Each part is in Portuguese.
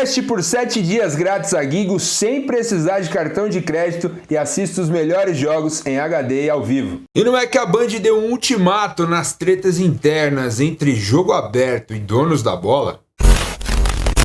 Teste por 7 dias grátis a Gigo sem precisar de cartão de crédito e assista os melhores jogos em HD e ao vivo. E não é que a Band deu um ultimato nas tretas internas entre jogo aberto e donos da bola?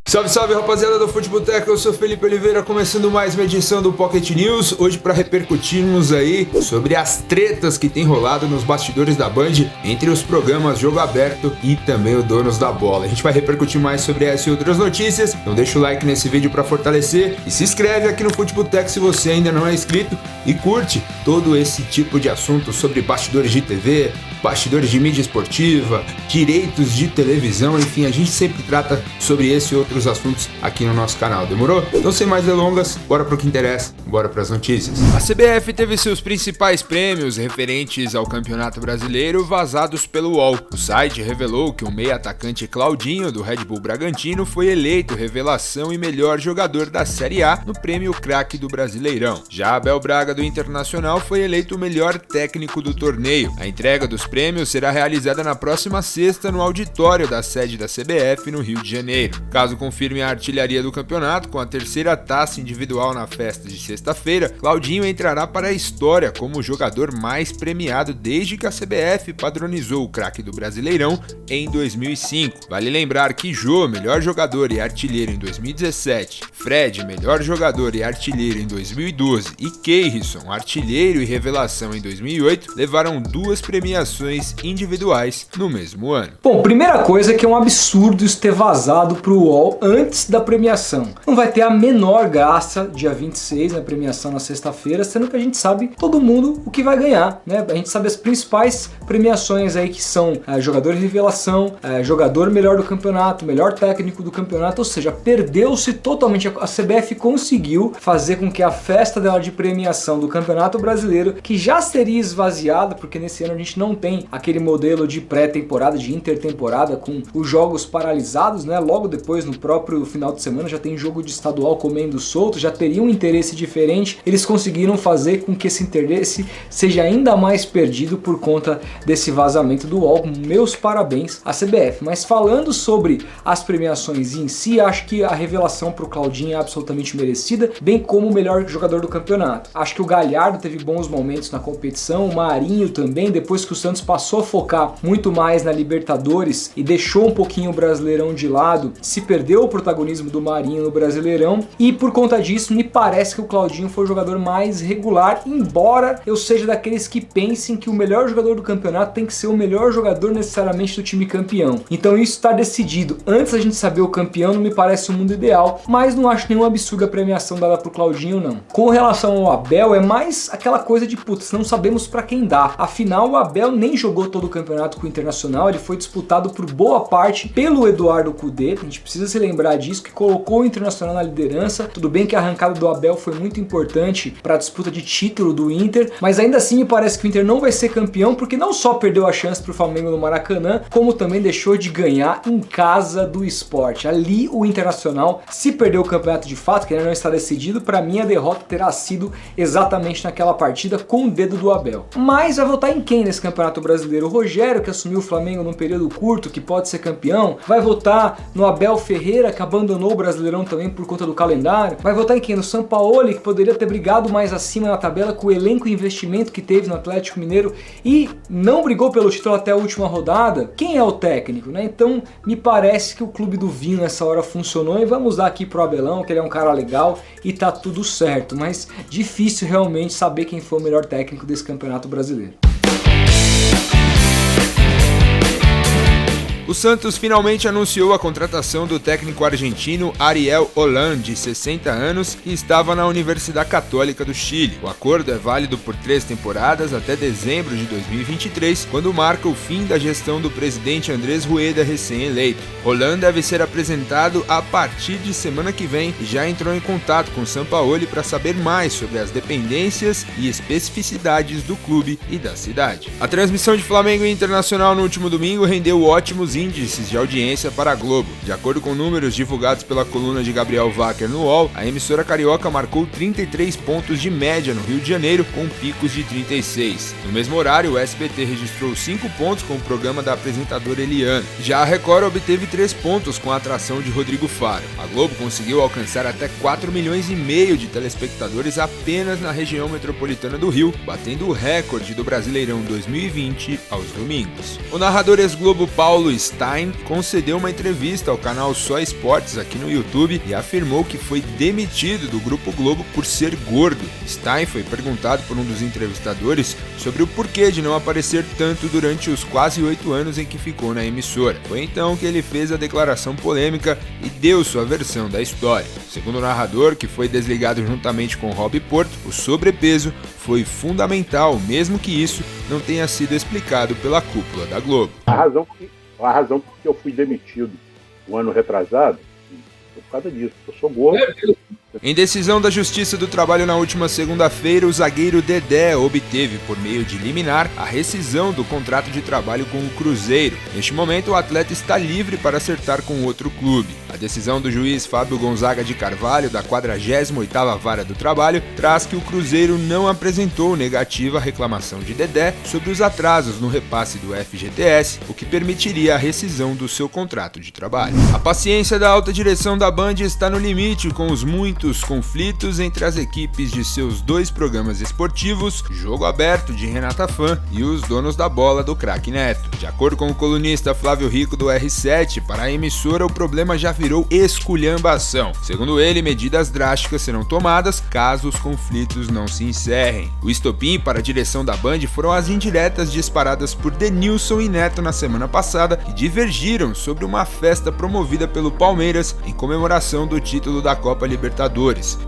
Salve, salve, rapaziada do Futeboteco, eu sou Felipe Oliveira, começando mais uma edição do Pocket News, hoje para repercutirmos aí sobre as tretas que tem rolado nos bastidores da Band entre os programas Jogo Aberto e também o Donos da Bola. A gente vai repercutir mais sobre essa e outras notícias, então deixa o like nesse vídeo para fortalecer e se inscreve aqui no Futeboteco se você ainda não é inscrito e curte todo esse tipo de assunto sobre bastidores de TV, bastidores de mídia esportiva, direitos de televisão, enfim, a gente sempre trata sobre esse e outros assuntos aqui no nosso canal, demorou? Então sem mais delongas, bora pro que interessa, bora pras notícias. A CBF teve seus principais prêmios referentes ao Campeonato Brasileiro vazados pelo UOL. O site revelou que o meia atacante Claudinho do Red Bull Bragantino foi eleito revelação e melhor jogador da Série A no prêmio Craque do Brasileirão. Já Abel Braga do Internacional foi eleito o melhor técnico do torneio. A entrega dos prêmios será realizada na próxima sexta no auditório da sede da CBF no Rio de Janeiro. Caso confirme a artilharia do campeonato com a terceira taça individual na festa de sexta-feira, Claudinho entrará para a história como o jogador mais premiado desde que a CBF padronizou o craque do Brasileirão em 2005. Vale lembrar que Jô, melhor jogador e artilheiro em 2017, Fred, melhor jogador e artilheiro em 2012 e Keirson, artilheiro e revelação em 2008, levaram duas premiações individuais no mesmo ano. Bom, primeira coisa é que é um absurdo isso ter vazado pro UOL antes da premiação. Não vai ter a menor graça dia 26 na premiação na sexta-feira, sendo que a gente sabe todo mundo o que vai ganhar, né? A gente sabe as principais premiações aí que são jogador de revelação, jogador melhor do campeonato, melhor técnico do campeonato, ou seja, perdeu-se totalmente. A CBF conseguiu fazer com que a festa dela de premiação do Campeonato Brasileiro, que já seria esvaziada, porque nesse ano a gente não tem aquele modelo de pré-temporada, de intertemporada, com os jogos paralisados, né? Logo depois, no próprio final de semana, já tem jogo de estadual comendo solto, já teria um interesse diferente. Eles conseguiram fazer com que esse interesse seja ainda mais perdido por conta desse vazamento do UOL. Meus parabéns à CBF. Mas falando sobre as premiações em si, acho que a revelação pro Claudinho é absolutamente merecida, bem como o melhor jogador do campeonato. Acho que o Galhardo teve bons momentos na competição, o Marinho também, depois que o Santos passou a focar muito mais na Libertadores e deixou um pouquinho o Brasileirão de lado, se perdeu o protagonismo do Marinho no Brasileirão e por conta disso me parece que o Claudinho foi o jogador mais regular, embora eu seja daqueles que pensem que o melhor jogador do campeonato tem que ser o melhor jogador necessariamente do time campeão. Então isso está decidido antes da gente saber o campeão, não me parece o mundo ideal, mas não acho nenhum absurdo a premiação dada pro Claudinho não. Com relação ao Abel, é mais aquela coisa de putz, não sabemos para quem dá. Afinal, o Abel nem jogou todo o campeonato com o Internacional, ele foi disputado por boa parte pelo Eduardo Cudê, a gente precisa se lembrar disso, que colocou o Internacional na liderança. Tudo bem que a arrancada do Abel foi muito importante para a disputa de título do Inter, mas ainda assim me parece que o Inter não vai ser campeão, porque não só perdeu a chance pro Flamengo no Maracanã, como também deixou de ganhar em casa do Sport. Ali o Internacional, se perdeu o campeonato de fato, que ainda não está decidido, para mim a derrota terá sido exatamente naquela partida com o dedo do Abel. Mas vai votar em quem nesse Campeonato Brasileiro? O Rogério, que assumiu o Flamengo num período curto, que pode ser campeão? Vai votar no Abel Ferreira, que abandonou o Brasileirão também por conta do calendário? Vai votar em quem? No Sampaoli, que poderia ter brigado mais acima na tabela com o elenco e investimento que teve no Atlético Mineiro e não brigou pelo título até a última rodada? Quem é o técnico, né? Então me parece que o Clube do Vinho nessa hora funcionou e vamos dar aqui pro Abelão, que ele é um cara legal e tá tudo certo, mas difícil realmente saber quem foi o melhor técnico desse Campeonato Brasileiro. O Santos finalmente anunciou a contratação do técnico argentino Ariel Holan, de 60 anos, que estava na Universidade Católica do Chile. O acordo é válido por 3 temporadas até dezembro de 2023, quando marca o fim da gestão do presidente Andrés Rueda, recém-eleito. Holan deve ser apresentado a partir de semana que vem e já entrou em contato com Sampaoli para saber mais sobre as dependências e especificidades do clube e da cidade. A transmissão de Flamengo e Internacional no último domingo rendeu ótimos índices de audiência para a Globo. De acordo com números divulgados pela coluna de Gabriel Wacker no UOL, a emissora carioca marcou 33 pontos de média no Rio de Janeiro, com picos de 36. No mesmo horário, o SBT registrou 5 pontos com o programa da apresentadora Eliana. Já a Record obteve 3 pontos com a atração de Rodrigo Faro. A Globo conseguiu alcançar até 4,5 milhões de telespectadores apenas na região metropolitana do Rio, batendo o recorde do Brasileirão 2020 aos domingos. O narrador ex-Globo Paulo Stein concedeu uma entrevista ao canal Só Esportes aqui no YouTube e afirmou que foi demitido do Grupo Globo por ser gordo. Stein foi perguntado por um dos entrevistadores sobre o porquê de não aparecer tanto durante os quase 8 anos em que ficou na emissora. Foi então que ele fez a declaração polêmica e deu sua versão da história. Segundo o narrador, que foi desligado juntamente com Rob Porto, o sobrepeso foi fundamental, mesmo que isso não tenha sido explicado pela cúpula da Globo. A razão porque eu fui demitido um ano retrasado foi por causa disso. Eu sou gordo. Em decisão da Justiça do Trabalho na última segunda-feira, o zagueiro Dedé obteve, por meio de liminar, a rescisão do contrato de trabalho com o Cruzeiro. Neste momento, o atleta está livre para acertar com outro clube. A decisão do juiz Fábio Gonzaga de Carvalho, da 48ª Vara do Trabalho, traz que o Cruzeiro não apresentou negativa à reclamação de Dedé sobre os atrasos no repasse do FGTS, o que permitiria a rescisão do seu contrato de trabalho. A paciência da alta direção da Band está no limite com os muitos conflitos entre as equipes de seus 2 programas esportivos, Jogo Aberto de Renata Fã e os Donos da Bola do Craque Neto. De acordo com o colunista Flávio Rico do R7, para a emissora o problema já virou esculhambação. Segundo ele, medidas drásticas serão tomadas caso os conflitos não se encerrem. O estopim para a direção da Band foram as indiretas disparadas por Denilson e Neto na semana passada, que divergiram sobre uma festa promovida pelo Palmeiras em comemoração do título da Copa Libertadores.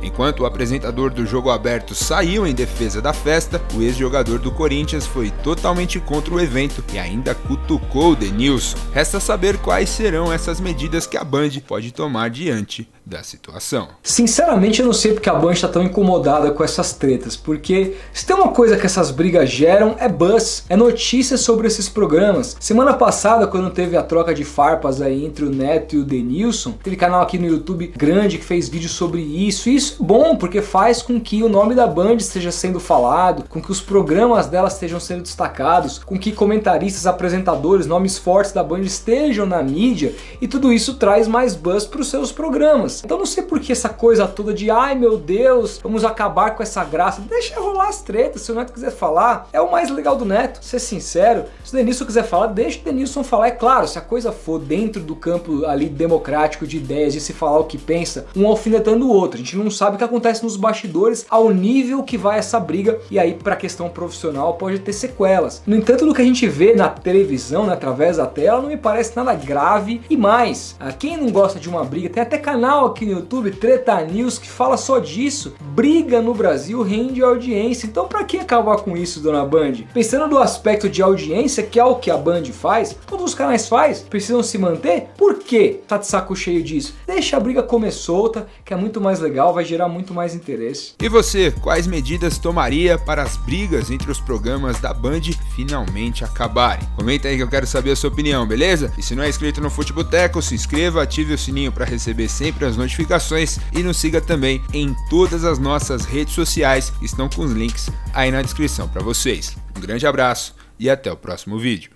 Enquanto o apresentador do Jogo Aberto saiu em defesa da festa, o ex-jogador do Corinthians foi totalmente contra o evento e ainda cutucou Denilson. Resta saber quais serão essas medidas que a Band pode tomar diante da situação. Sinceramente, eu não sei porque a Band está tão incomodada com essas tretas, porque se tem uma coisa que essas brigas geram é buzz, é notícias sobre esses programas. Semana passada, quando teve a troca de farpas aí entre o Neto e o Denilson, teve canal aqui no YouTube grande que fez vídeo sobre isso, e isso é bom, porque faz com que o nome da Band esteja sendo falado, com que os programas dela estejam sendo destacados, com que comentaristas, apresentadores, nomes fortes da Band estejam na mídia, e tudo isso traz mais buzz para os seus programas. Então não sei por que essa coisa toda de ai meu Deus, vamos acabar com essa graça. Deixa rolar as tretas, se o Neto quiser falar, é o mais legal do Neto, ser sincero. Se o Denilson quiser falar, deixa o Denilson falar. É claro, se a coisa for dentro do campo ali democrático de ideias, de se falar o que pensa, um alfinetando o outro. A gente não sabe o que acontece nos bastidores, ao nível que vai essa briga, e aí pra questão profissional pode ter sequelas. No entanto, do que a gente vê na televisão, né, através da tela, não me parece nada grave. E mais, quem não gosta de uma briga, tem até canal aqui no YouTube, Treta News, que fala só disso. Briga no Brasil rende audiência. Então pra que acabar com isso, dona Band? Pensando no aspecto de audiência, que é o que a Band faz, todos os canais fazem, precisam se manter. Por que tá de saco cheio disso? Deixa a briga comer solta, que é muito mais legal, vai gerar muito mais interesse. E você, quais medidas tomaria para as brigas entre os programas da Band finalmente acabarem? Comenta aí que eu quero saber a sua opinião, beleza? E se não é inscrito no Futeboteco, se inscreva, ative o sininho para receber sempre as notificações e nos siga também em todas as nossas redes sociais, que estão com os links aí na descrição para vocês. Um grande abraço e até o próximo vídeo.